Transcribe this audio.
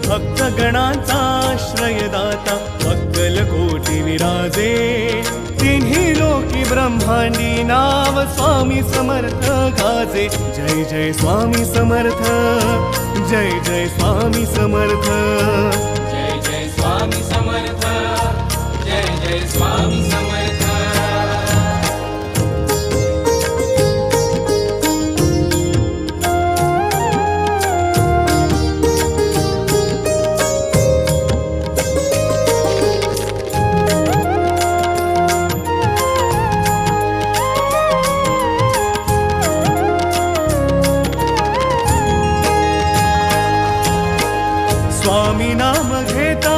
भक्तगणांचा आश्रयदाता अक्कलकोटी विराजे तिन्ही लोकी ब्रह्मांडी नाव स्वामी समर्थ गाजे जय जय स्वामी समर्थ जय जय स्वामी समर्थ जय जय स्वामी समर्थ जय जय स्वामी समर्थ स्वामी नाम घेता